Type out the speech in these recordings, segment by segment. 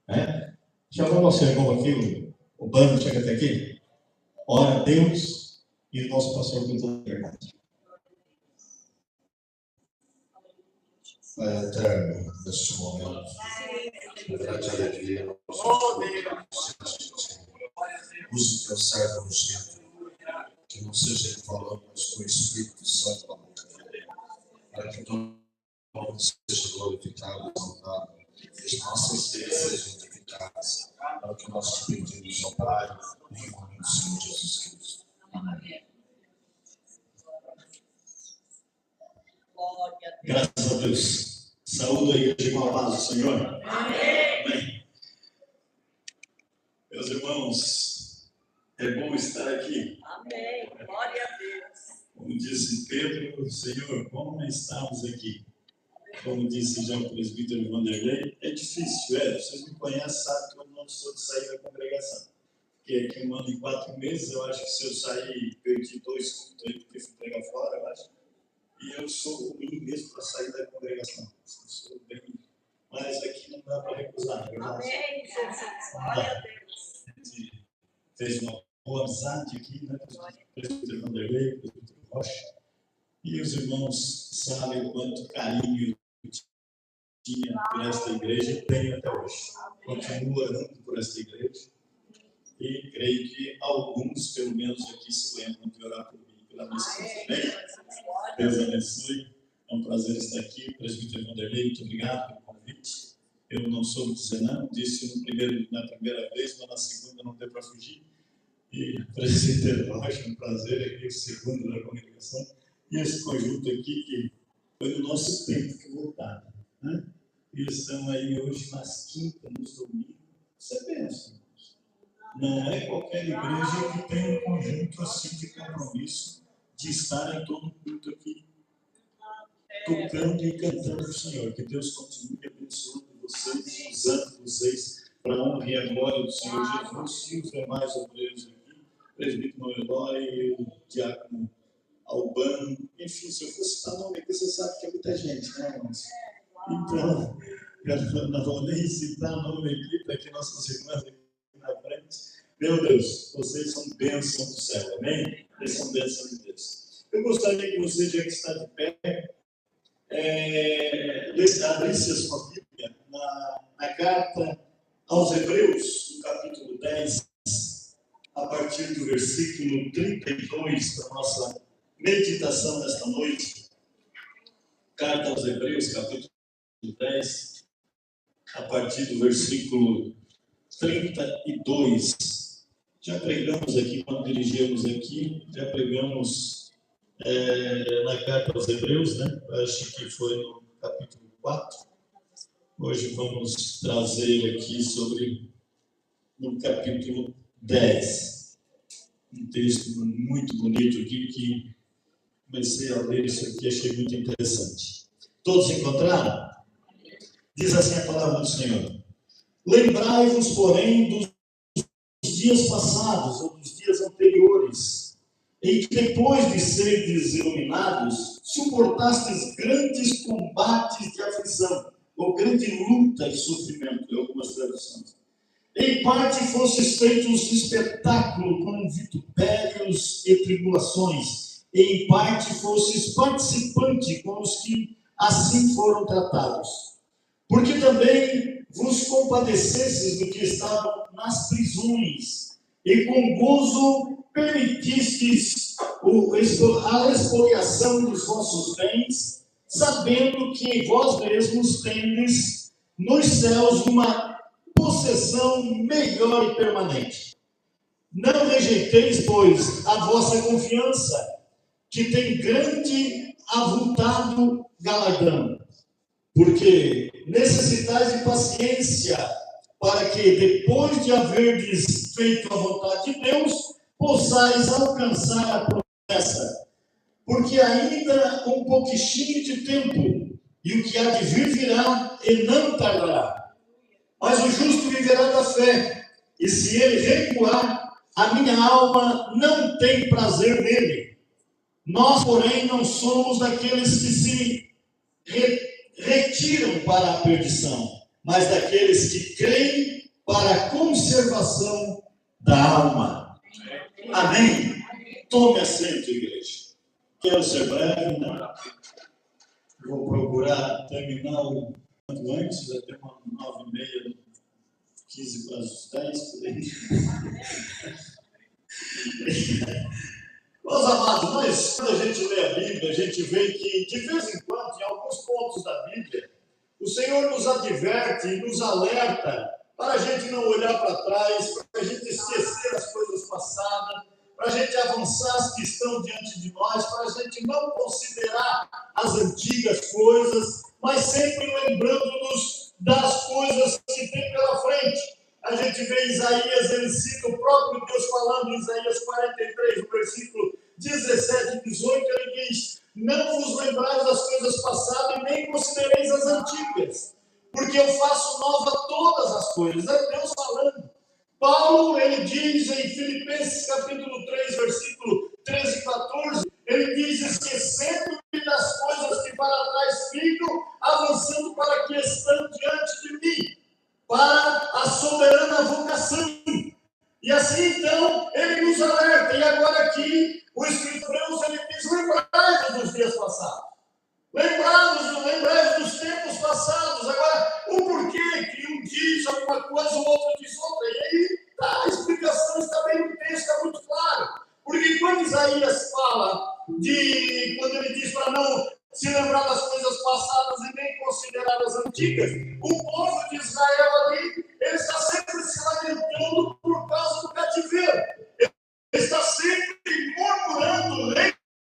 né? Chama o nosso irmão aqui, o bando chega até aqui. Ora a Deus e o nosso pastor com toda a verdade. Pai eterno, neste momento, com grande alegria, nós use o teu servo ungido, que não seja ele falando, mas com o Espírito Santo da boca dele, para que todo mundo seja glorificado e exaltado, que as nossas vidas sejam edificadas, para que nós te pedimos ao Pai, em nome do Senhor Jesus Cristo. Amém. Graças a Deus. Saúde a igreja com a paz do Senhor. Amém. Amém. Meus irmãos, é bom estar aqui. Amém. Glória a Deus. Como disse Pedro, Senhor, como estamos aqui? Como disse já o presbítero Vanderlei, é difícil, vocês me conhecem, sabem que eu não sou de sair da congregação. Porque aqui 1 ano e 4 meses, eu acho que se eu sair, perdi 2 cultos aí, porque fui pregar fora, eu acho. E eu sou ruim mesmo para sair da congregação. Eu sou bem, mas aqui não dá para recusar, não é verdade? Amém, Jesus. Glória a Deus. A gente fez uma boa amizade aqui, né? O presbítero Vanderlei, o presbítero Rocha. E os irmãos sabem o quanto carinho tinha por esta igreja e tem até hoje. Continua orando por esta igreja. E creio que alguns, pelo menos aqui, se lembram de orar por mim, pela minha esposa. Amém? Deus abençoe. É um prazer estar aqui. Presbítero Vanderlei, muito obrigado pelo convite. Eu não soube dizer não, disse na primeira vez, mas na segunda não deu para fugir. E presbítero Rocha, um prazer aqui, o segundo da congregação. E esse conjunto aqui, que foi no nosso tempo que voltaram, né? E estão aí hoje nas quintas, nos domingos. Isso é bênção. Não é qualquer igreja que tem um conjunto assim de compromisso de estar em todo culto aqui, tocando e cantando o Senhor. Que Deus continue abençoando vocês, usando vocês para a honra e a glória do Senhor Jesus e os demais obreiros aqui, o presbítero Noelói, o diácono Albano, enfim, se eu fosse citar nome aqui, você sabe que é muita gente, né, irmãos? Então, eu não vou nem citar nome aqui, para que nossas irmãs aqui na frente, meu Deus, vocês são bênção do céu, amém? Vocês são bênção de Deus. Eu gostaria que você, já que está de pé, abrisse a sua Bíblia na carta aos Hebreus, no capítulo 10, a partir do versículo 32, para a nossa meditação nesta noite. Carta aos Hebreus, capítulo 10, a partir do versículo 32. Já pregamos aqui, quando dirigimos aqui, já pregamos na carta aos Hebreus, né? Acho que foi no capítulo 4. Hoje vamos trazer aqui no capítulo 10. Um texto muito bonito aqui que comecei a ler isso aqui, achei muito interessante. Todos encontraram? Diz assim a palavra do Senhor. Lembrai-vos, porém, dos dias passados, ou dos dias anteriores, em que depois de serdes iluminados, suportastes grandes combates de aflição, ou grande luta e sofrimento, em algumas traduções. Em parte fostes feitos espetáculo com vitupérios e tribulações, e em parte fostes participante com os que assim foram tratados. Porque também vos compadecestes do que estavam nas prisões, e com gozo permitistes a expoliação dos vossos bens, sabendo que em vós mesmos tendes nos céus uma possessão melhor e permanente. Não rejeiteis, pois, a vossa confiança, que tem grande avultado galardão, porque necessitais de paciência, para que, depois de haverdes feito a vontade de Deus, possais alcançar a promessa. Porque ainda um pouquinho de tempo, e o que há de vir virá e não tardará. Mas o justo viverá da fé, e se ele recuar, a minha alma não tem prazer nele. Nós, porém, não somos daqueles que se retiram para a perdição, mas daqueles que creem para a conservação da alma. Amém? Tome assento, igreja. Quero ser breve, né? Vou procurar terminar o quanto antes, até uma 9h30, 15 para as 10, por aí. Meus amados, quando a gente lê a Bíblia, a gente vê que, de vez em quando, em alguns pontos da Bíblia, o Senhor nos adverte e nos alerta para a gente não olhar para trás, para a gente esquecer as coisas passadas, para a gente avançar as que estão diante de nós, para a gente não considerar as antigas coisas, mas sempre lembrando-nos das coisas que tem pela frente. A gente vê Isaías, ele cita o próprio Deus falando em Isaías 43, no versículo 17 e 18, ele diz: não vos lembrais das coisas passadas e nem considereis as antigas, porque eu faço nova todas as coisas. É Deus falando. Paulo, ele diz em Filipenses capítulo 3, versículo 13 e 14, ele diz: esquecendo-me das coisas que para trás ficam, avançando para que estão diante de mim, para a soberana vocação. E assim, então, ele nos alerta. E agora aqui, o Espírito de Deus, ele diz: lembrai-vos dos dias passados. Lembrai-vos dos tempos passados. Agora, o porquê que um diz alguma coisa, o outro diz outra. E aí, a explicação está bem no texto, está muito claro. Porque quando Isaías fala quando ele diz para não se lembrar das coisas passadas e nem considerar as antigas, o povo de Israel ali, ele está sempre se lamentando por causa do cativeiro. Ele está sempre murmurando,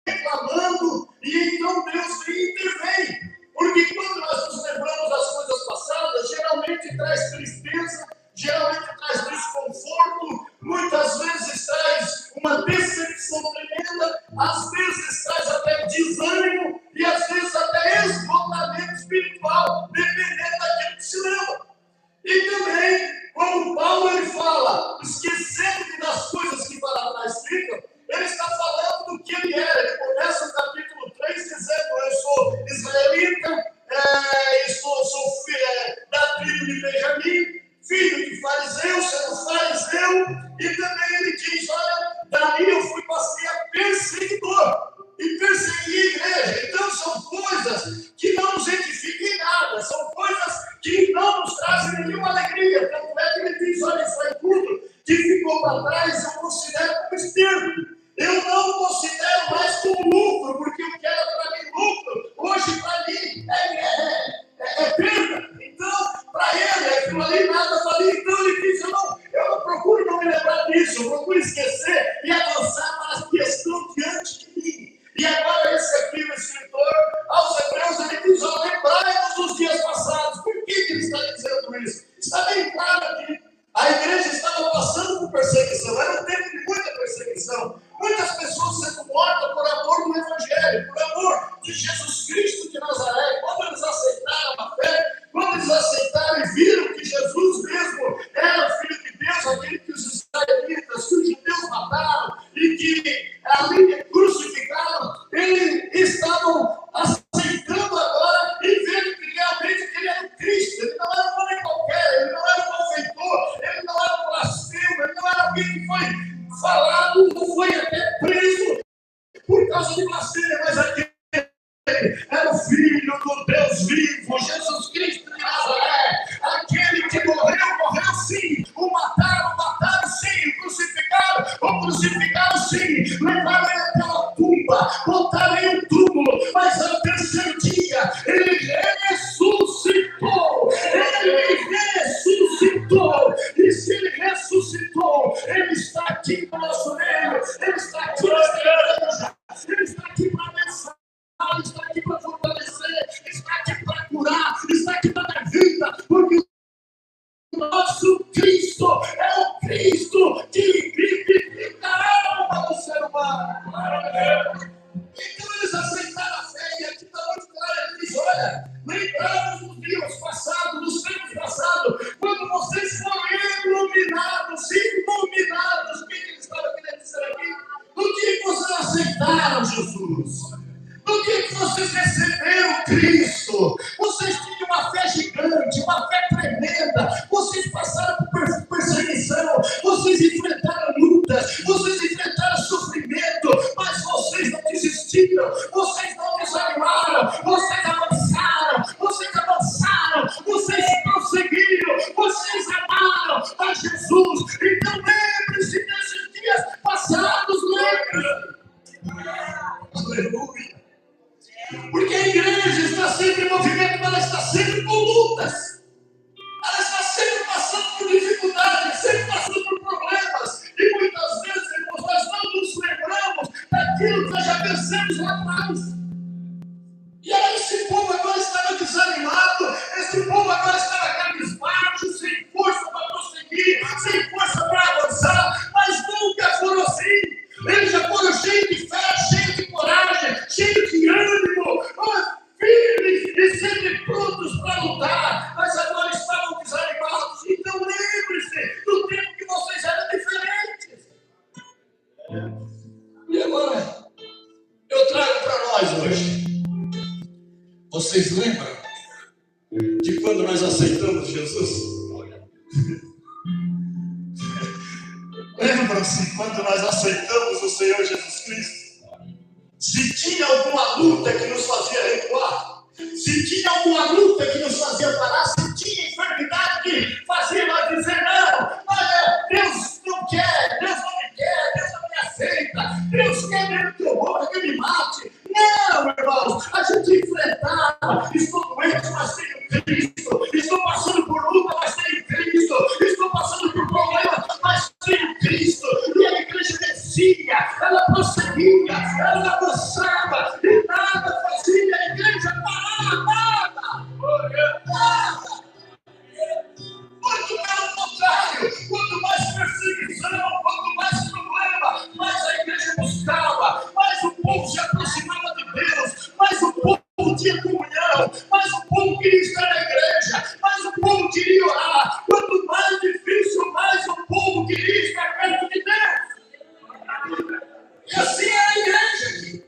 reclamando, e então Deus intervém. Porque quando nós nos lembramos das coisas passadas, geralmente traz tristeza, geralmente traz desconforto, muitas vezes traz uma decepção tremenda, às vezes traz até desânimo e às vezes até esgotamento espiritual, dependendo daquilo que se lembra. E também, quando Paulo ele fala, esquecendo das coisas que para trás ficam, ele está falando do que ele era. Ele começa o capítulo 3 dizendo: eu sou israelita, sou da tribo de Benjamim, filho de fariseu, sendo fariseu, e também ele diz: olha, dali eu fui passei a perseguidor, e persegui a igreja. Então são coisas que não nos edificam em nada, são coisas que não nos trazem nenhuma alegria. Tanto é que ele diz: olha, isso aí tudo que ficou para trás eu considero como esterco. Eu não considero mais como lucro, porque o que era para mim lucro, hoje para mim é perda. Então, para ele, aquilo ali nada valia. Então ele diz: eu não procuro não me lembrar disso, eu procuro esquecer e avançar para as que estão diante de mim. E agora esse aqui, o escritor aos Hebreus, ele diz: lembrai-vos dos dias passados. Por que ele está dizendo isso? Está bem claro que a igreja estava passando por perseguição, era um tempo de muita perseguição. Muitas pessoas sendo mortas por amor do Evangelho, por amor de Jesus Cristo de Nazaré. Quando eles aceitaram a fé, quando eles aceitaram e viram que Jesus mesmo era Filho de Deus, aquele que os israelitas, que os judeus mataram e que ali crucificaram, eles estavam aceitando agora e vendo que realmente ele era o Cristo. Ele não era um homem qualquer, ele não era um malfeitor, ele não era um blasfemo, ele não era alguém que foi falado, não foi até preso por causa de blasfêmia, mas aquele era o Filho do Deus vivo, Jesus Cristo de Nazaré, aquele que morreu sim, o mataram sim, o crucificaram sim, levaram ele até uma tumba, botaram em um túmulo, mas ao terceiro dia ele ressuscitou, e se ele ressuscitou, ele está aqui no nosso meio, ele está aqui nesta igreja, ele está aqui para abençoar, ele está aqui para fortalecer, está aqui para curar, está aqui para dar vida, porque o nosso Cristo é o Cristo que vivifica a alma do ser humano. Então eles aceitaram a fé, e aqui está muito claro, ele diz: olha, lembramos dos dias passados, dos tempos passados, quando vocês foram iluminados, o que ele estava querendo dizer aqui? No dia que vocês aceitaram Jesus, no dia que vocês receberam Cristo, vocês tinham uma fé gigante, uma fé tremenda, mais. E aí esse povo agora estava desanimado, esse povo agora estava cabisbaixo, sem força para prosseguir, sem força para avançar, mas nunca foram assim. Eles já foram cheios de fé, cheios de coragem, cheios de ânimo, firmes e sempre prontos para lutar, mas agora estavam desanimados. Então lembre-se do tempo que vocês eram diferentes. E agora, eu trago para nós hoje. Vocês lembram de quando nós aceitamos Jesus? Lembram-se quando nós aceitamos o Senhor Jesus Cristo? Se tinha alguma luta que nos fazia recuar, se tinha alguma luta que nos fazia parar, se tinha enfermidade que fazia nós dizer não, olha, Deus não quer, Deus não me quer, Deus não me aceita, Deus quer mesmo que eu morra, que eu me mate. Não, irmãos, a gente enfrentava, estou doente, mas tenho Cristo, estou passando por luta, mas tenho Cristo, estou passando por problema, mas tenho Cristo. E a igreja descia, ela prosseguia, ela avançava, e nada fazia a igreja parar, nada. Muito pelo contrário, quanto mais perseguição, quanto mais problema, mais a igreja buscava, mais o povo se aproximava de Deus, mais o povo tinha comunhão, mais o povo queria estar na igreja, mais o povo queria orar. Quanto mais difícil, mais o povo queria estar perto de Deus. E assim é a igreja aqui.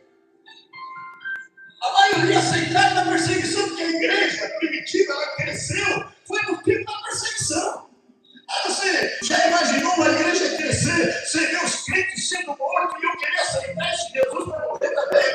A maioria aceitava a perseguição, porque a igreja primitiva ela cresceu, foi no tempo da perseguição. Aí você já imaginou uma igreja crescer, você vê os crentes sendo mortos e eu queria aceitar esse Jesus para morrer também?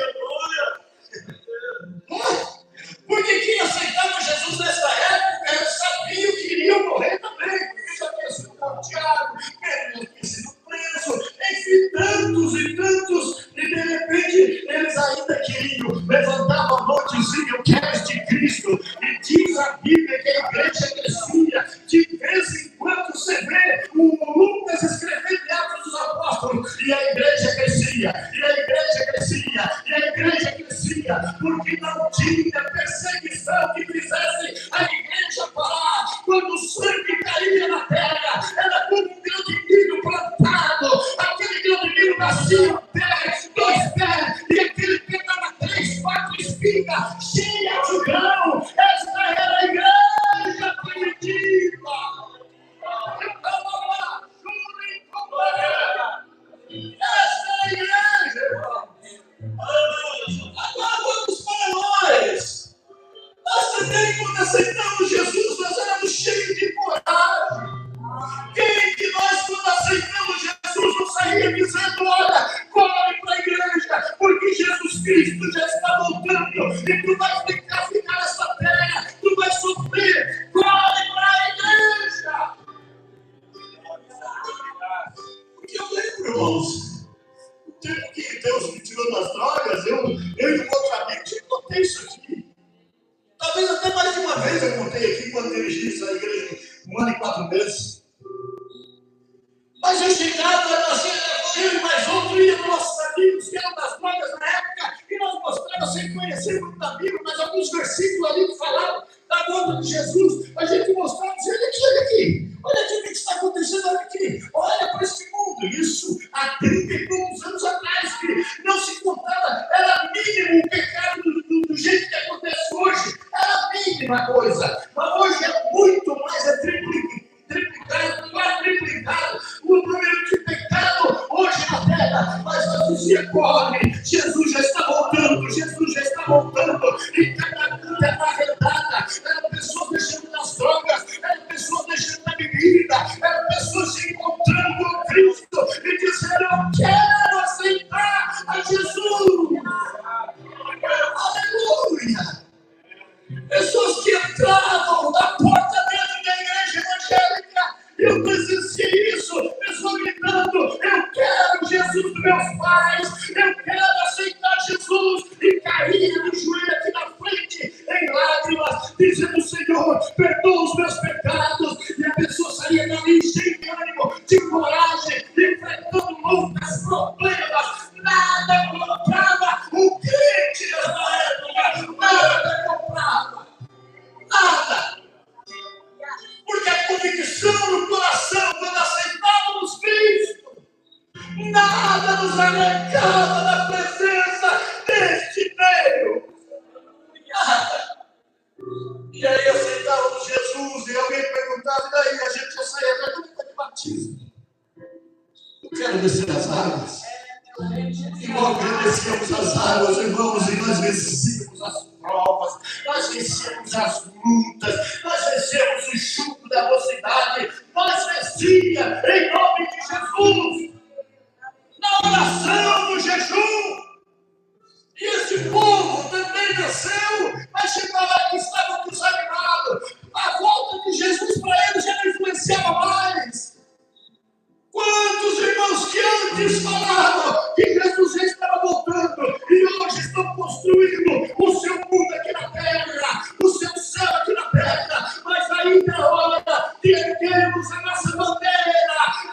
Porque quem aceitava Jesus nessa época sabia que iriam morrer também, porque já tinha sido morteado, tinha sido preso, enfim, tantos e tantos, e de repente eles ainda queriam levantar a mão e dizer: eu quero este Cristo. E diz a Bíblia que a igreja crescia. De vez em quando você vê o Lucas escrevendo em Atos dos Apóstolos, e a igreja crescia, e a igreja crescia, e a igreja crescia, porque não tinha perseguição que fizesse a igreja parar. Quando o sangue caía na terra, era como um grão de milho plantado, aquele grão de milho nascia um pé, 2 pés, e aquele pé dava 3, 4 espigas, cheia de grão. Esta era a igreja primitiva. Esta é a igreja, irmão. Agora vamos para nós. Nós também, quando aceitamos Jesus, nós éramos cheios de coragem. Quem de nós, quando aceitamos Jesus, não saía dizendo: olha, corre para a igreja, porque Jesus Cristo já está voltando e tu vais ficar nessa terra, tu vais sofrer. Corre para a igreja. Porque eu lembro, irmãos, o tempo que Deus me tirou das drogas, eu e um outro amigo, eu contei isso aqui. Talvez até mais de uma vez eu contei aqui quando dirigi essa igreja 1 ano e 4 meses. Mas eu chegava, eu e mais outro ia para nossos amigos que eram das drogas na época, e nós mostrávamos sem conhecer muito da Bíblia, mas alguns versículos ali que falavam da volta de Jesus, a gente mostrava e dizia: olha aqui, o que está acontecendo, olha aqui, olha para esse mundo. Isso há 30 e poucos anos atrás, que não se contava, era mínimo o pecado do jeito que acontece hoje, era a mínima coisa, mas hoje é muito mais, é triplicado, quadriplicado o número de pecado hoje na terra. Mas nós dizia: corre, Jesus já está voltando, Jesus já está voltando. E cada culto é arredada, eram pessoas deixando das drogas, eram pessoas deixando da bebida, eram pessoas se encontrando com Cristo e dizendo: eu quero aceitar a Jesus. Aleluia! Pessoas que entravam da porta dentro da igreja evangélica, eu presenciei isso, pessoas gritando: eu quero Jesus dos meus pais, eu quero aceitar Jesus, e caía no joelho aqui na frente, em lágrimas, dizendo: Senhor, perdoa os meus pecados. E a pessoa saía batismo. Eu quero descer as águas. Igual que descemos as águas, irmãos, e nós vencemos as provas, nós vencemos as lutas, nós vencemos o chupo da mocidade, nós vencíamos em nome de Jesus, na oração, no jejum. E esse povo também venceu, mas chegou lá que estavam desanimados. A volta de Jesus para eles já não influenciava mais. Quantos irmãos que antes falavam que Jesus já estava voltando e hoje estão construindo o seu mundo aqui na terra, o seu céu aqui na terra, mas ainda é hora de erguermos a nossa bandeira,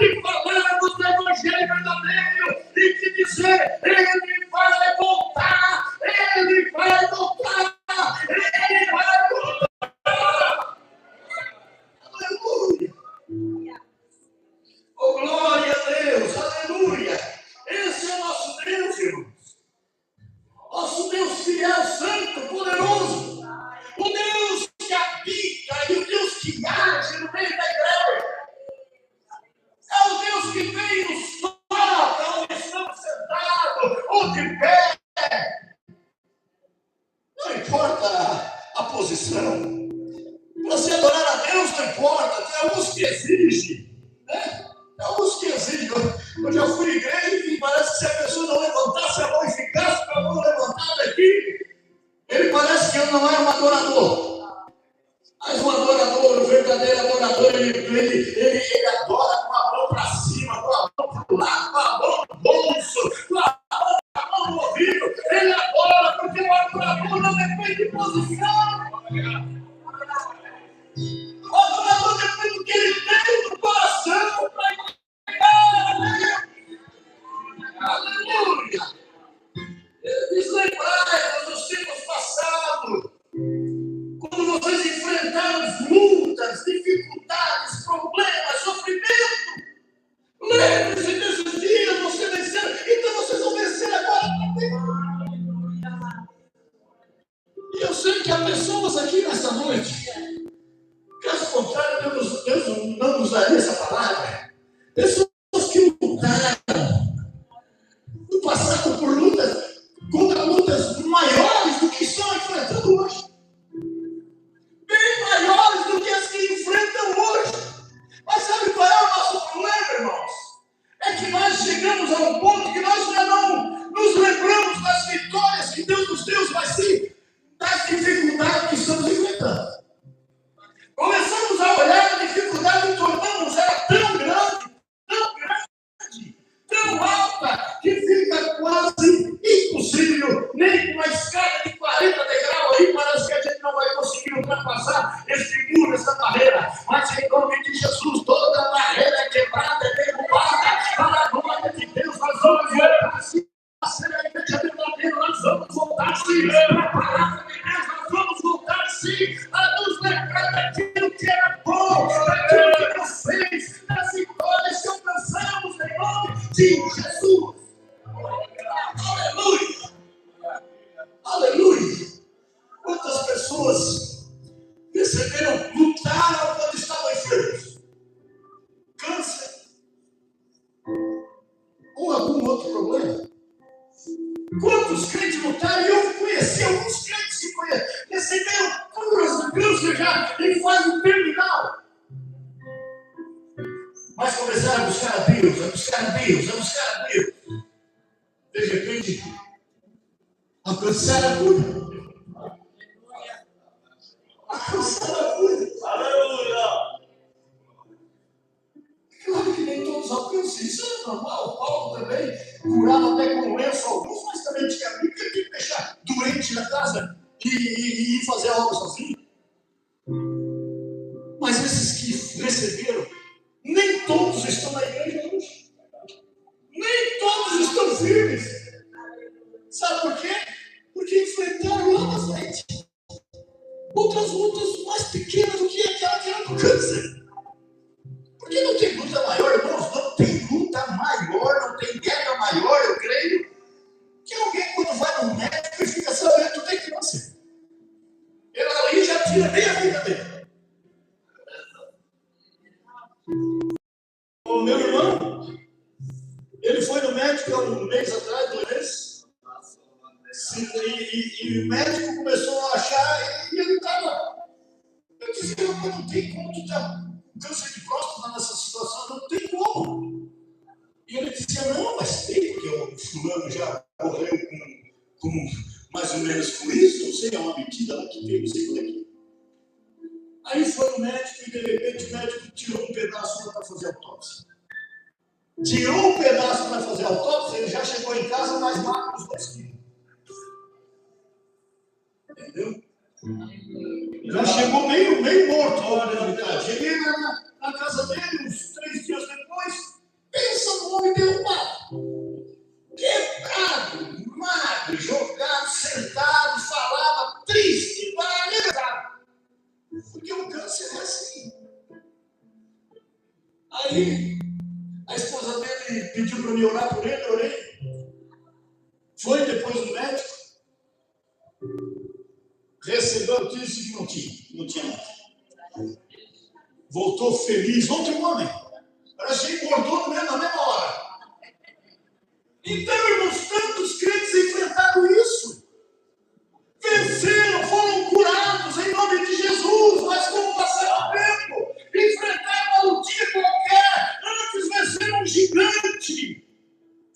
de falarmos do evangelho verdadeiro e de dizer: ele vai voltar, ele vai voltar, ele vai voltar. Aleluia! Oh, glória a Deus, aleluia! Esse é o nosso Deus, irmãos. Nosso Deus fiel, santo, poderoso. O Deus que habita e o Deus que age no meio da igreja. É o Deus que vem e nos toca onde estamos sentados ou de pé. Não importa a posição. Para se adorar a Deus não importa. Tem alguns que exigem, né? Alguns que exigem. Eu já fui à igreja e parece que se a pessoa não levantasse a mão e ficasse com a mão levantada aqui, ele parece que não é um adorador. Mas o adorador, o verdadeiro adorador, ele adora com a mão para cima, com a mão para o lado, com a mão no bolso, com a mão no ouvido. Ele adora porque o adorador não depende de posição. O adorador depende do que ele tem no coração para entregar. Aleluia! Eles lembraram dos tempos passados, quando vocês enfrentaram lutas, dificuldades, problemas, sofrimento. Lembre-se desses dias, vocês venceram, então vocês vão vencer agora também. E eu sei que há pessoas aqui nessa noite, caso contrário, Deus não nos daria essa palavra. Pessoas que lutaram, passaram por lutas, contra lutas maiores do que estão enfrentando hoje. Bem maiores do que as que enfrentam hoje. Mas sabe qual é o nosso problema, irmãos? É que nós chegamos a um ponto que nós já não nos lembramos das vitórias que Deus nos deu, mas sim das dificuldades que estamos enfrentando. Começamos a olhar a dificuldade e tornamos ela tão grande, tão alta, que fica quase impossível, nem com uma escada de 40 degraus aí, parece que a gente não vai conseguir ultrapassar esse muro, essa barreira. Mas em nome de Jesus, toda a barreira é quebrada, é derrubada, para a glória de Deus, nós vamos voltar sim. A ser a igreja verdadeira, nós vamos voltar sim. A palavra de Deus, nós vamos voltar sim, a nos lembrar daquilo que era bom, daquilo que Deus fez, das vitórias que alcançamos em nome de Jesus. Aleluia! Aleluia! Quantas pessoas receberam, lutaram quando estavam enfermos? Câncer ou algum outro problema? Quantos crentes lutaram? E eu conheci alguns crentes que receberam curas do câncer já em fase terminal. Mas começaram a buscar a Deus, a buscar a Deus, a buscar a Deus. De repente, alcançaram a cura. Alcançaram a cura. Aleluia! Claro que nem todos alcançam, isso é normal. Paulo também curava até com lenço alguns, mas também tinha Bíblia que deixar doente na casa e ir fazer a obra sozinho. Mas esses que receberam, nem todos estão na igreja hoje. Nem todos estão firmes. Sabe por quê? Porque enfrentaram lá na frente outras lutas mais pequenas do que aquela que era do câncer. Porque não tem luta maior, irmãos, não tem luta maior, não tem guerra maior, eu creio, que alguém quando vai no médico e fica sabendo que tem câncer. Ele ali já tira bem a vida dele. meu irmão, ele foi no médico há um mês atrás, 2 meses. E o médico começou a achar e ele estava. Eu dizia, não tem como tu estar câncer de próstata nessa situação, não tem como. E ele dizia, não, mas tem, porque o fulano já morreu com mais ou menos com isso, não sei, é uma medida lá que tem, não sei como é que é. Aí foi no médico e de repente o médico tirou um pedaço para fazer autópsia. Tirou um pedaço para fazer autópsia, ele já chegou em casa mais magro uns 2 quilos. Entendeu? Já chegou meio morto. Cheguei na casa dele uns 3 dias depois. Pensa no homem derrubado. Quebrado, magro, jogado, sentado, falava, triste, paralisado. Porque o câncer é assim. Aí, a esposa dele pediu para me orar por ele, eu orei. Foi depois do médico. Recebeu a notícia que não tinha nada. Voltou feliz. Outro homem. Parece que engordou na mesma hora. Então, irmãos, tantos crentes enfrentaram isso. Venceram, foram curados em nome de Jesus. Mas como passaram o tempo, enfrentaram uma lutinha qualquer. Antes venceram um gigante.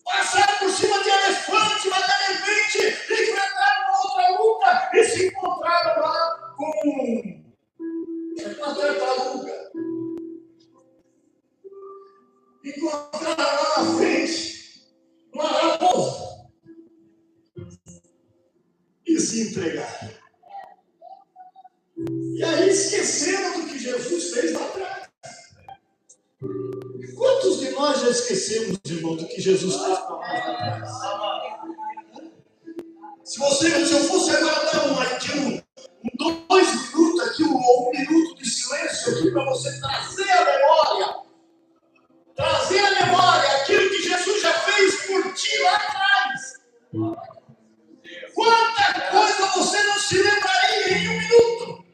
Passaram por cima de elefante, mas de repente enfrentaram uma outra luta e se encontraram lá com uma tartaruga. Encontraram lá na frente uma raposa e se entregaram. E aí esqueceram do que Jesus fez lá atrás. Quantos de nós já esquecemos, irmão, do que Jesus fez para nós lá atrás? Se eu fosse agora dar um 2 minutos aqui, um minuto de silêncio aqui para você trazer a memória aquilo que Jesus já fez por ti lá atrás. Quanta coisa você não se lembraria em 1 minuto.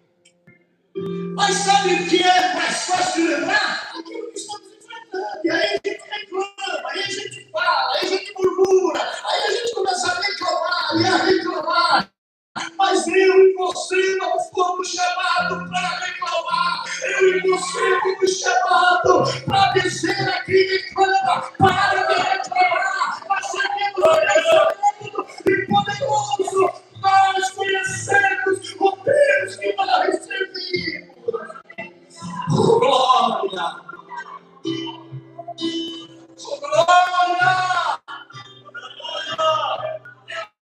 Mas sabe o que é mais fácil de lembrar? Aquilo que estamos enfrentando. E aí a gente reclama, aí a gente fala, aí a gente murmura, aí a gente começa a reclamar e a reclamar. Mas eu e você não fomos chamados para reclamar. Eu e você fomos chamados para dizer aqui reclama, para de reclamar. Nós sabemos e poderoso, nós conhecemos o Deus que nós servimos. Glória! Glória!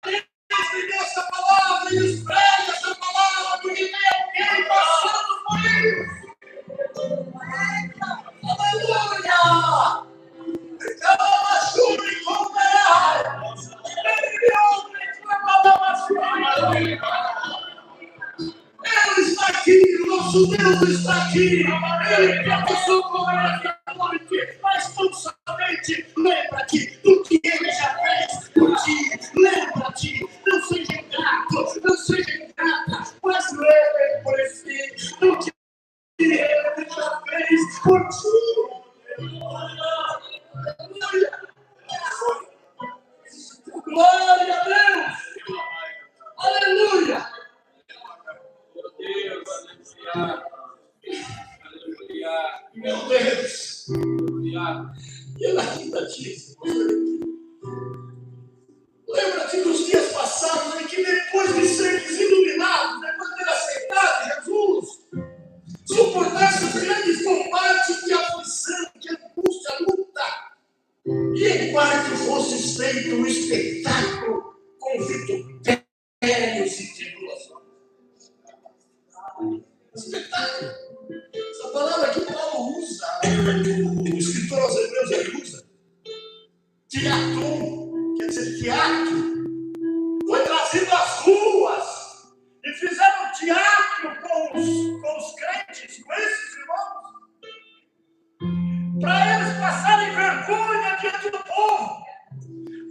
Deus me deu essa palavra e esprega essa palavra, porque tem alguém passando por isso. Aleluia! Calma-chuva com Ele está aqui, nosso Deus está aqui. Ele quer te socorrer esta noite, mas tão somente lembra-te do que Ele já fez por ti. Lembra-te, não seja ingrato, não seja ingrata, mas lembre por si do que Ele já fez por ti. Glória a Deus! Aleluia! Meu Deus! E ela ainda diz: lembra-te dos dias passados em que, depois de seres iluminados, depois de ter aceitado Jesus, suportasse os grandes combates de aflição, de angústia, luta, e em parte fosse feito um espetáculo com vitupérios e tribulações. Espetáculo. Essa palavra que Paulo usa, o escritor aos Hebreus ele usa. Teatro, quer dizer teatro. Foi trazido às ruas e fizeram teatro com os crentes, com esses irmãos, para eles passarem vergonha diante do povo,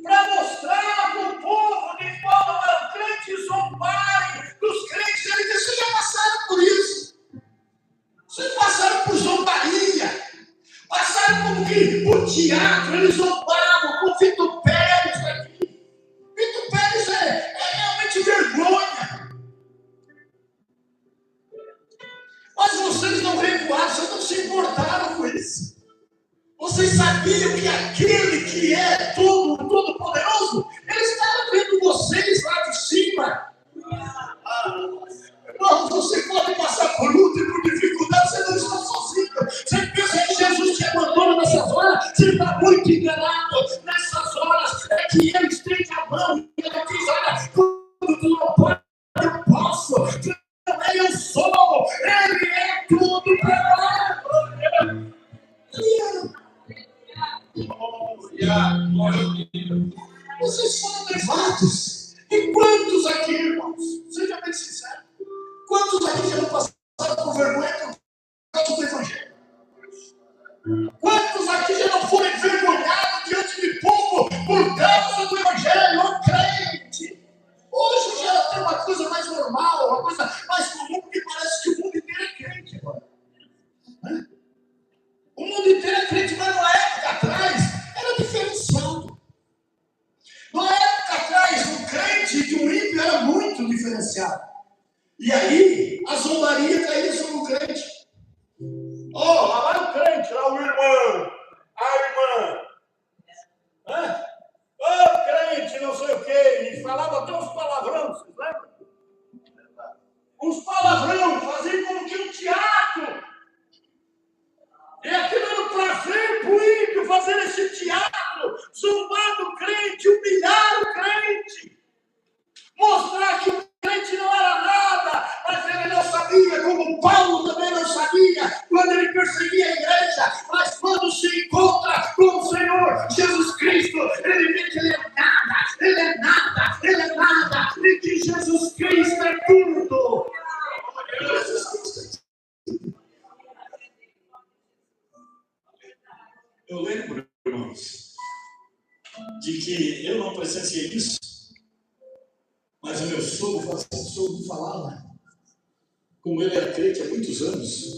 para mostrar para o povo de forma os crentes zombarem dos crentes. Ele disse: vocês já passaram por isso. Vocês passaram por zombaria, passaram como que o teatro, eles zombavam com vitupérios aqui. Vitupérios é realmente vergonha. Mas vocês não recuaram, vocês não se importaram com isso. Vocês sabiam que aquele que é todo poderoso, ele estava vendo vocês lá de cima. Irmãos, você pode passar por luta e por dificuldade, você não está sozinho. Você pensa que Jesus te abandona nessas horas, você está muito enganado. Nessas horas é que ele estende a mão e ele diz: olha, quando tu não pode, eu posso. Também eu sou. Ele é tudo poderoso. Vocês foram levados. E quantos aqui, irmãos? Seja bem sincero. Quantos aqui já não passaram por vergonha por causa do Evangelho? Quantos aqui já não foram envergonhados diante de povo por causa do Evangelho? Ô crente! Hoje já tem uma coisa mais normal, uma coisa mais comum, porque parece que o mundo inteiro é crente agora. O mundo inteiro é crente, mas numa época atrás era diferenciado. Numa época atrás, um crente e um ímpio era muito diferenciado. E aí, a zombaria caía sobre o crente. Lá vai o crente, lá o irmão, a irmã. Crente, não sei o quê. E falava até uns palavrões, vocês lembram? Uns palavrões, faziam como que um teatro. E aquilo era um prazer para o ímpio fazer esse teatro, zombar do crente, humilhar o crente, mostrar que o crente não era nada, mas ele não sabia, como Paulo também não sabia, quando ele perseguia a igreja, mas quando se encontra com o Senhor Jesus Cristo, ele vê que ele é nada, ele é nada, ele é nada, e que Jesus Cristo é tudo. Jesus Cristo é tudo. Eu lembro, irmãos, de que eu não presenciei isso, mas o meu sogro falava, como ele era crente há muitos anos,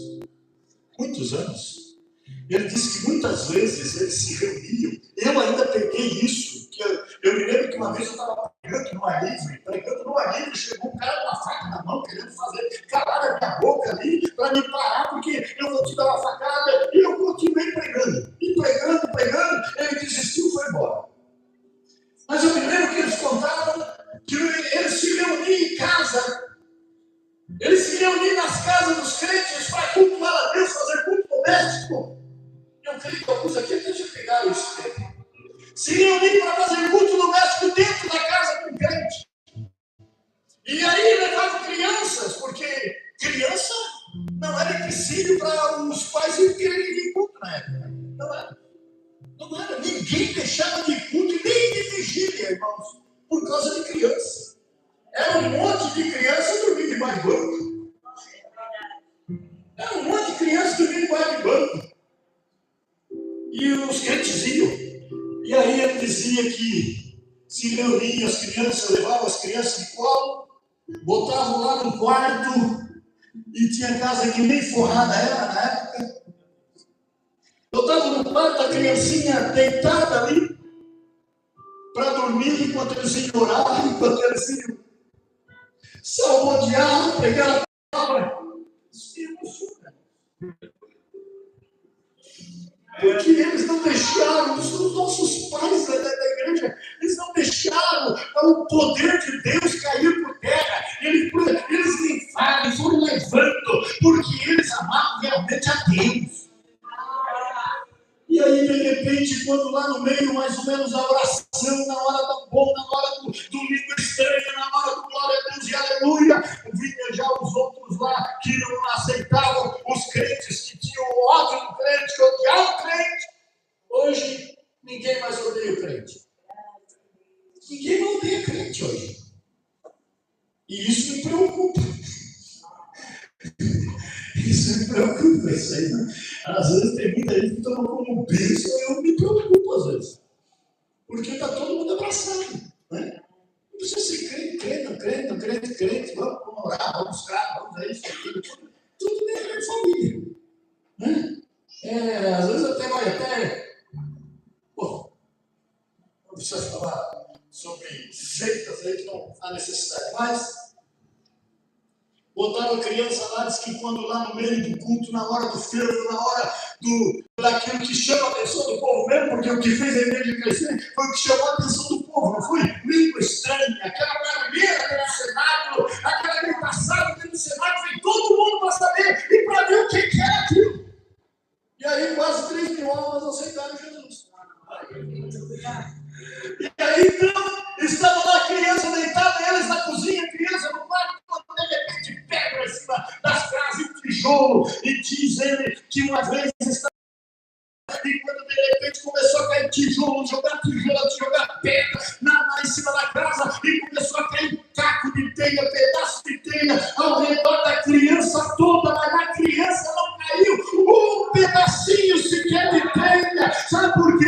ele disse que muitas vezes eles se reuniam. Eu ainda peguei isso, que eu me lembro que uma vez eu estava pregando numa livre, chegou um cara com uma faca na mão, querendo calar a minha boca ali, para me parar, porque eu vou te dar uma facada, e eu continuei pregando, ele desistiu e foi embora. Mas eu me lembro que eles contavam que eles se reuniam em casa, eles se reuniam nas casas dos crentes para cultuar a Deus, fazer culto doméstico. Eu creio que alguns aqui até já pegaram isso. Se reuniam para fazer culto doméstico dentro da casa com crente. E aí levavam crianças, porque criança não era empecilho para os pais irem querer ir culto na época. Não era. Ninguém deixava de culto e nem de vigília, irmãos, por causa de criança. Era um monte de criança dormindo debaixo de banco. Era um monte de criança dormindo debaixo de banco. E os crentes iam. E aí ele dizia que se reuniam as crianças, levavam as crianças de colo, botavam lá no quarto, e tinha casa que nem forrada era na época. Botavam no quarto a criancinha deitada ali, para dormir, enquanto eles iam orar, enquanto eles iam salmodiar, pregar a palavra. Isso me emociona. Porque eles não deixaram, os nossos pais da igreja, eles não deixaram o poder de Deus cair por terra. Eles limparam, eles foram levando, porque eles amavam realmente a Deus. E aí, de repente, quando lá no meio, mais ou menos, a oração, na hora do bom, na hora do língua estranha, na hora do glória a Deus e aleluia, vinha já os outros lá que não aceitavam, os crentes que tinham ódio do crente, que odiavam o crente. Hoje, ninguém mais odeia o crente. Ninguém mais odeia crente hoje. E isso me preocupa. Isso me preocupa, isso aí. Né? Às vezes tem muita gente que toma como bênção e eu me preocupo às vezes. Porque está todo mundo abraçado. Né? Não precisa ser crente. Vamos orar, vamos buscar, vamos a isso, aquilo. Tudo dentro da família. Né? Às vezes até vai precisa falar sobre seitas aí que não há necessidade mais. Botaram a criança lá, diz que quando lá no meio do culto, na hora do fervo, na hora daquilo que chama a atenção do povo mesmo, porque o que fez a igreja crescer foi o que chamou a atenção do povo, não foi? Língua estranha, aquela barulheira dentro do cenáculo, aquela gritaçada dentro do cenáculo, veio todo mundo para saber e para ver o que era aquilo. E aí quase 3 mil almas aceitaram Jesus. E aí então, estava lá a criança deitada, eles na cozinha, a criança no quarto, quando de repente pedra em cima das casas e tijolo, e diz ele que uma vez estava. E quando de repente começou a cair tijolo, jogar pedra em cima da casa, e começou a cair caco de telha, pedaço de telha ao redor da criança toda, mas na criança não caiu um pedacinho sequer de telha. Sabe por quê?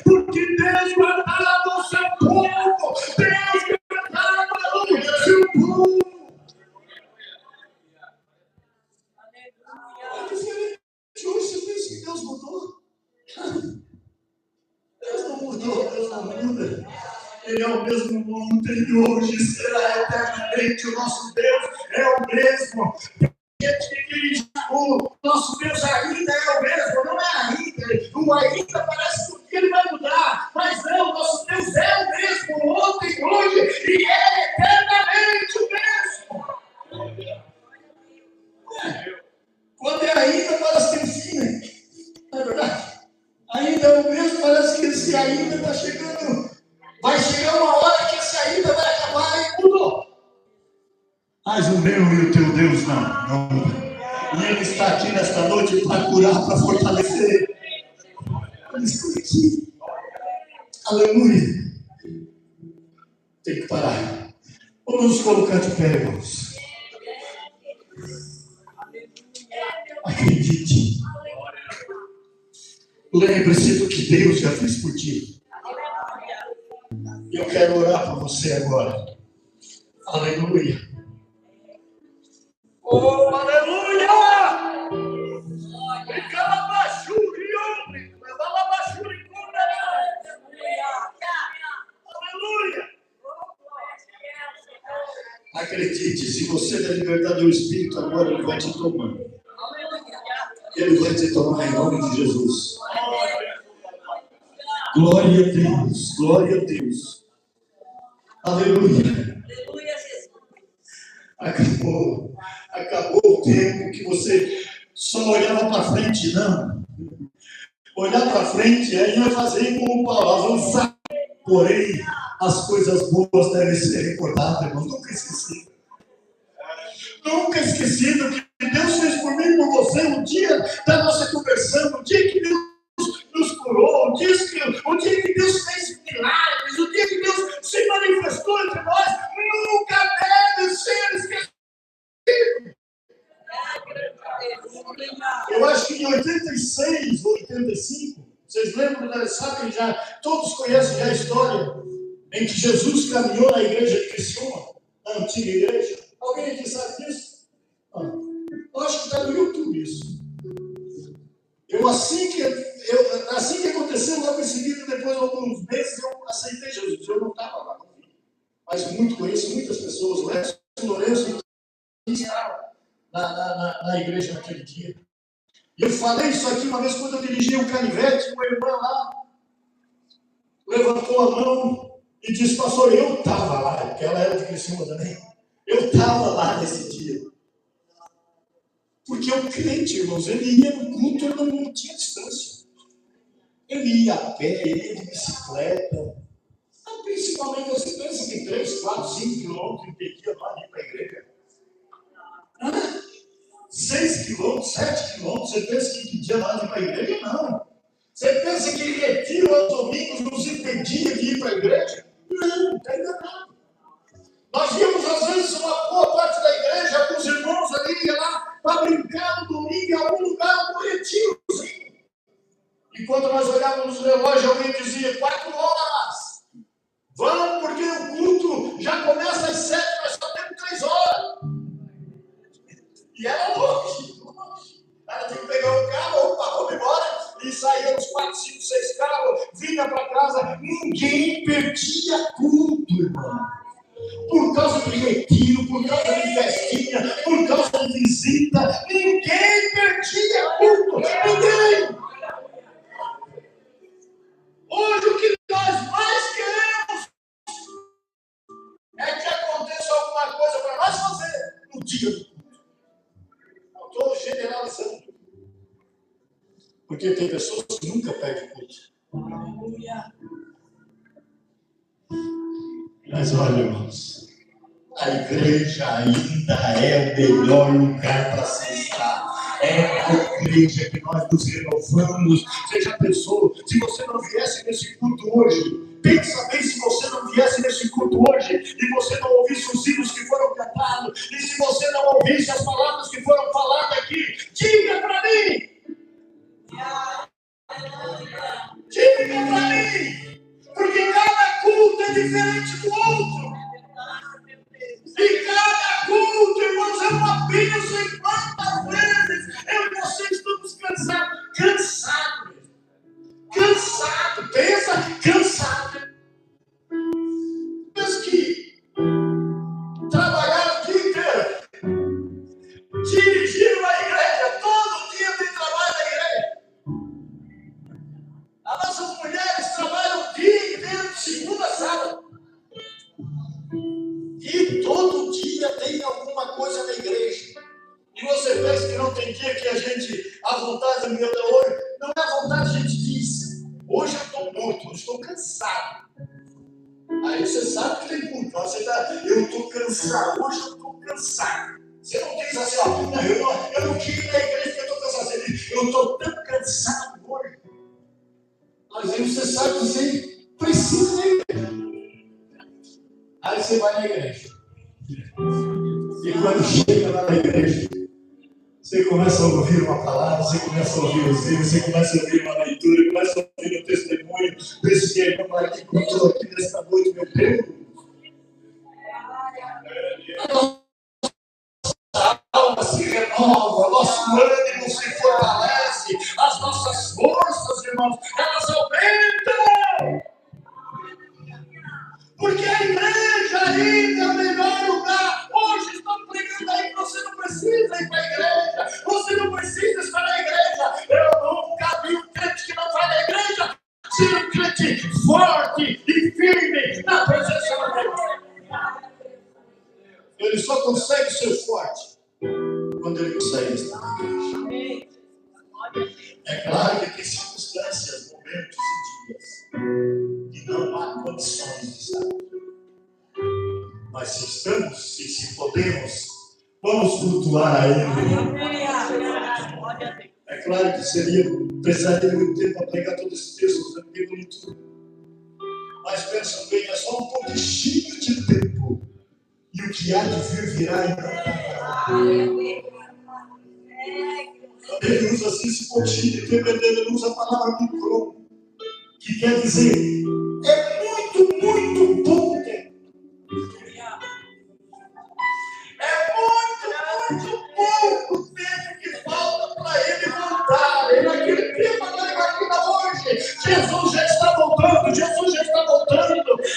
Porque Deus guardava o seu povo, Deus guardava o seu povo. Hoje você pensa que Deus mudou? Deus não mudou, Deus não muda. Ele é o mesmo ontem, hoje, será eternamente. O nosso Deus é o mesmo. O nosso Deus ainda é o mesmo, não é ainda. O ainda parece que ele vai mudar, mas não, o nosso Deus é o mesmo ontem, hoje e é eternamente o mesmo. Quando é ainda, parece que sim, né? Não é verdade? Ainda é o mesmo, parece que esse ainda está chegando. Vai chegar uma hora que esse ainda vai acabar e mudou. Mas o meu e o teu Deus não muda. E Ele está aqui nesta noite para curar, para fortalecer. Ele está aqui. Aleluia. Tem que parar. Vamos nos colocar de pé, irmãos. Acredite. Lembre-se do que Deus já fez por ti. Eu quero orar por você agora. Aleluia. Oh, aleluia! Aleluia! Acredite, se você der liberdade ao Espírito agora, Ele vai te tomar. Ele vai te tomar em nome de Jesus. Glória a Deus, glória a Deus. Aleluia. Acabou o tempo que você só olhava para frente, não. Olhar para frente é ir fazer como Paulo, avançar. Porém, as coisas boas devem ser recordadas, irmão. Nunca esquecido. Nunca esquecido que Deus fez por mim e por você o dia da nossa conversão, o dia que Deus nos curou, o dia que Deus fez milagres, o dia que Deus se manifestou entre nós, nunca deve ser esquecido. Eu acho que em 86 ou 85, vocês lembram, sabem já, todos conhecem já a história em que Jesus caminhou na igreja de Criciúma, na antiga igreja. Alguém aqui sabe disso? Eu acho que está no YouTube isso. Assim que aconteceu, logo em seguida, depois de alguns meses, eu aceitei Jesus. Eu não estava lá, mas conheço muitas pessoas. O Edson Lourenço estava na igreja naquele dia. E eu falei isso aqui uma vez quando eu dirigia um canivete, uma irmã lá levantou a mão e disse: pastor, eu estava lá, porque ela era de Criciúma também. Eu estava lá nesse dia. Porque o crente, irmãos, ele ia no culto, ele não tinha distância. Ele ia a pé, ele ia de bicicleta. Principalmente, você pensa que 3, 4, 5 quilômetros impedia para ir para a igreja. 6 quilômetros, 7 quilômetros, você pensa que impedia nós de ir para a igreja? Não. Você pensa que retiro aos domingos nos impedia de ir para a igreja? Não, está enganado. Nós íamos, às vezes, uma boa parte da igreja, com os irmãos ali, ia lá para brincar no domingo em algum lugar, no retirozinho. E quando nós olhávamos no relógio, alguém dizia: 4 horas. Vamos, porque o culto já começa às 7, nós só temos 3 horas. E era longe. Ela tinha que pegar o carro, opa, vamos embora. E e saía uns 4, 5, 6 carros, vinha para casa, ninguém perdia culto, irmão. Por causa de retiro, por causa de festinha, por causa de visita, ninguém perdia culto, ninguém. Hoje o que nós mais queremos é que aconteça alguma coisa para nós fazer no dia do culto. Eu estou generalizando. Porque tem pessoas que nunca perdem culto. Mas olha, irmãos, a igreja ainda é o melhor lugar para se estar. É a igreja que nós nos renovamos. Você já pensou, se você não viesse nesse culto hoje, pensa bem se você não viesse nesse culto hoje e você não ouvisse os hinos que foram cantados, e se você não ouvisse as palavras que foram faladas aqui, diga para mim! Diga para mim! Porque cada culto é diferente do outro. E cada culto, irmãos, é uma bênção. E quantas vezes eu e você estamos cansados? Cansado. Pensa, cansado. Pensa que trabalharam o dia inteiro. Dirigiram a igreja. Todo dia tem trabalho na igreja. As nossas mulheres trabalham o dia inteiro, de segunda a sábado. E todo dia tem alguma coisa na igreja. E você pensa que não tem dia que a gente, a vontade do meu hoje, não é a vontade, a gente diz, hoje eu estou morto, hoje estou cansado. Aí você sabe que tem culto, você tá, eu estou cansado, hoje eu estou cansado. Você não diz assim, ó, eu não queria ir na igreja porque eu estou cansado. Você diz, eu estou tão cansado hoje. Mas aí você sabe que você precisa ir. Aí você vai na igreja. E quando chega lá na igreja, você começa a ouvir uma palavra, você começa a ouvir os hinos, você começa a ouvir uma leitura, começa a ouvir um testemunho desse irmão aqui que estou aqui nesta noite, meu Deus. A alma se renova, nosso ânimo se fortalece, as nossas forças, irmãos, elas aumentam. Porque a igreja ainda é o melhor lugar. Hoje estão pregando aí que você não precisa ir para a igreja. Você não precisa estar na igreja. Eu nunca vi um crente que não vai na igreja ser um crente forte e firme na presença de Deus. Ele só consegue ser forte quando ele consegue estar na igreja. É claro que tem circunstâncias, momentos e dias que não há condições de estar. Mas se estamos e se podemos, vamos cultuar a Ele. É claro que precisaria muito tempo para pregar todos esses textos, é bem bonito. Mas pensam bem, é só um pouquinho de tempo. E o que há de vir virá e não tardará. Ele usa assim esse pouquinho de tempo, ele usa a palavra micro, que quer dizer, é muito pouco tempo. É muito pouco tempo que falta para ele voltar. E naquele tempo, aquele imagina hoje, Jesus já está voltando,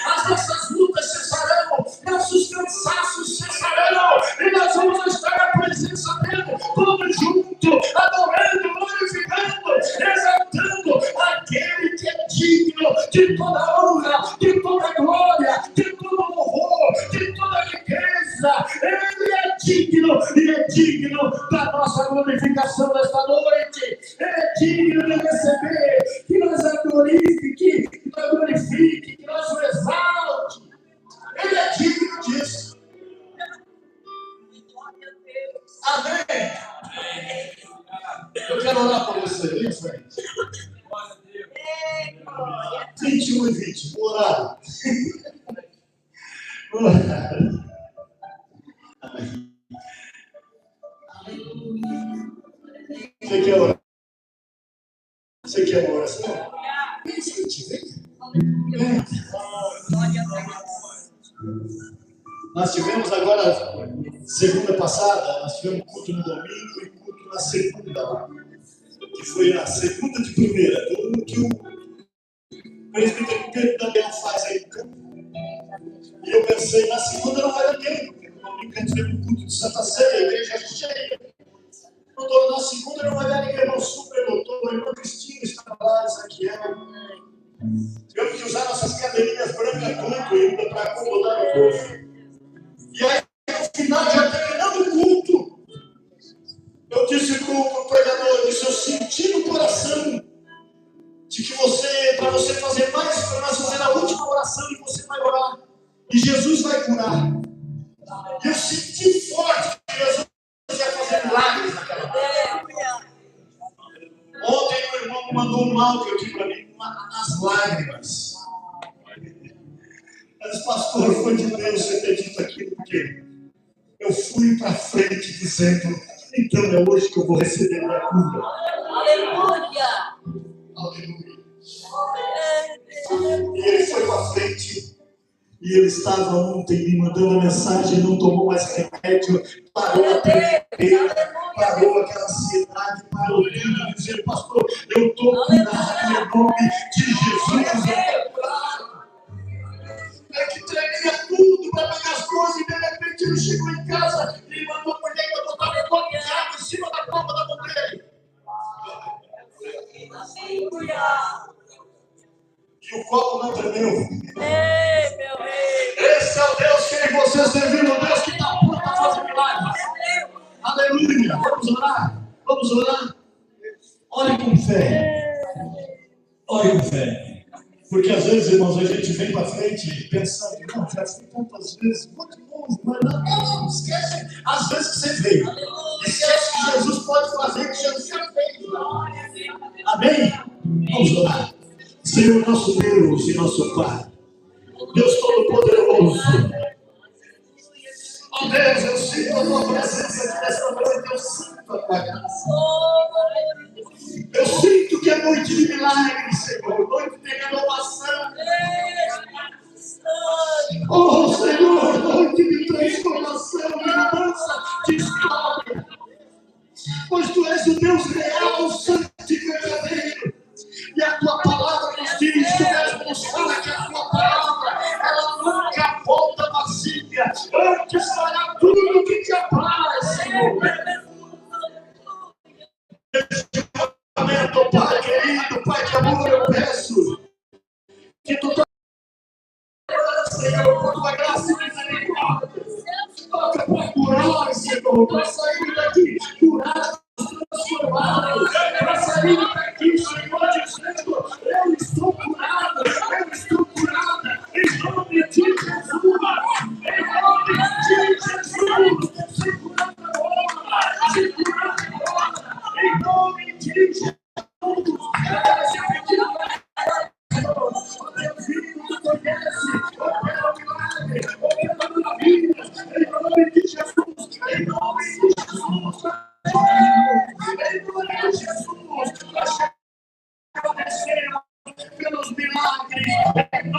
as nossas lutas cessarão, nossos cansaços cessarão, e nós vamos estar na presença dele, todos juntos, adorando, glorificando, exaltando aquele que é digno de toda honra, de toda glória, de todo louvor, de toda riqueza. Ele é digno e é digno da nossa glorificação nesta noite. Ele é digno de receber que nós a glorifique, que nós glorifique, que nós o exalte. Ele é digno disso. Amém. Eu quero orar por você, viu, frente? 21 e 20, vou orar. Você quer orar? Você quer uma oração? Vem, frente, vem. Nós tivemos agora, segunda passada, nós tivemos culto no domingo e culto na segunda lá. que foi a segunda de primeira, tudo que o presbítero Pedro Damião faz aí no campo. E eu pensei, na segunda não vai dar tempo, porque no domingo entrei no culto de Santa Ceia, a igreja cheia. Na segunda não vai dar ninguém, irmão superlotou, a irmã Cristina estava lá, Ezequiel. Tivemos que usar nossas cadeirinhas brancas muito ainda para acomodar o povo. E aí, no final, já terminando o culto, eu disse para o pregador, eu senti no coração de que para você fazer mais, para nós fazer a última oração e você vai orar. E Jesus vai curar. E eu senti forte que Jesus ia fazer milagres naquela hora. Ontem o irmão me mandou um áudio aqui para mim, nas lágrimas. Mas, pastor, foi de Deus você ter dito aquilo, porque eu fui para frente dizendo, então é hoje que eu vou receber a minha cura. Aleluia! Aleluia! E ele foi para frente. E ele estava ontem me mandando a mensagem, não tomou mais remédio, parou a tremer, parou aquela ansiedade, parou tudo, dizendo, pastor, eu estou curado em nome de Jesus. É que tremia tudo para pegar as coisas, e de repente ele chegou em casa e mandou por dentro botar um copo de água em cima da palma da mão dele. E o copo não tremeu. Ei, meu rei! Esse é o Deus que você serviu, o Deus que está pronto para fazer milagres. Aleluia! Vamos orar? Vamos orar? Ore com fé. Ore com fé. Porque às vezes, irmãos, a gente vem para frente pensando, não, já fui tantas vezes, muito novo, mas não, esquece. Às vezes que você veio. Esquece que Jesus pode fazer, que Jesus já fez. Amém? Vamos orar. Senhor, nosso Deus e nosso Pai, Deus Todo-Poderoso, ó Deus, eu sinto a tua presença aqui nesta noite, eu sinto a tua graça. Eu sinto que é noite de milagre, Senhor, noite de renovação. Oh, Senhor, noite de transformação, de mudança de história. Pois tu és o Deus real, santo e verdadeiro. E a tua palavra nos diz, tu mesmo nos fala que a tua palavra, ela nunca volta vazia. Antes fará tudo o que te apraz, Senhor. Pai querido, Pai de amor, eu peço que tu Senhor, por tua graça e misericórdia, toca para curar, Senhor, para sair daqui curados, transformados, para sair daqui, Senhor, dizendo, eu estou curado, eu estou curada, em nome de Jesus, em nome de Jesus, segurando a obra, em nome de Jesus. Pelos milagres, em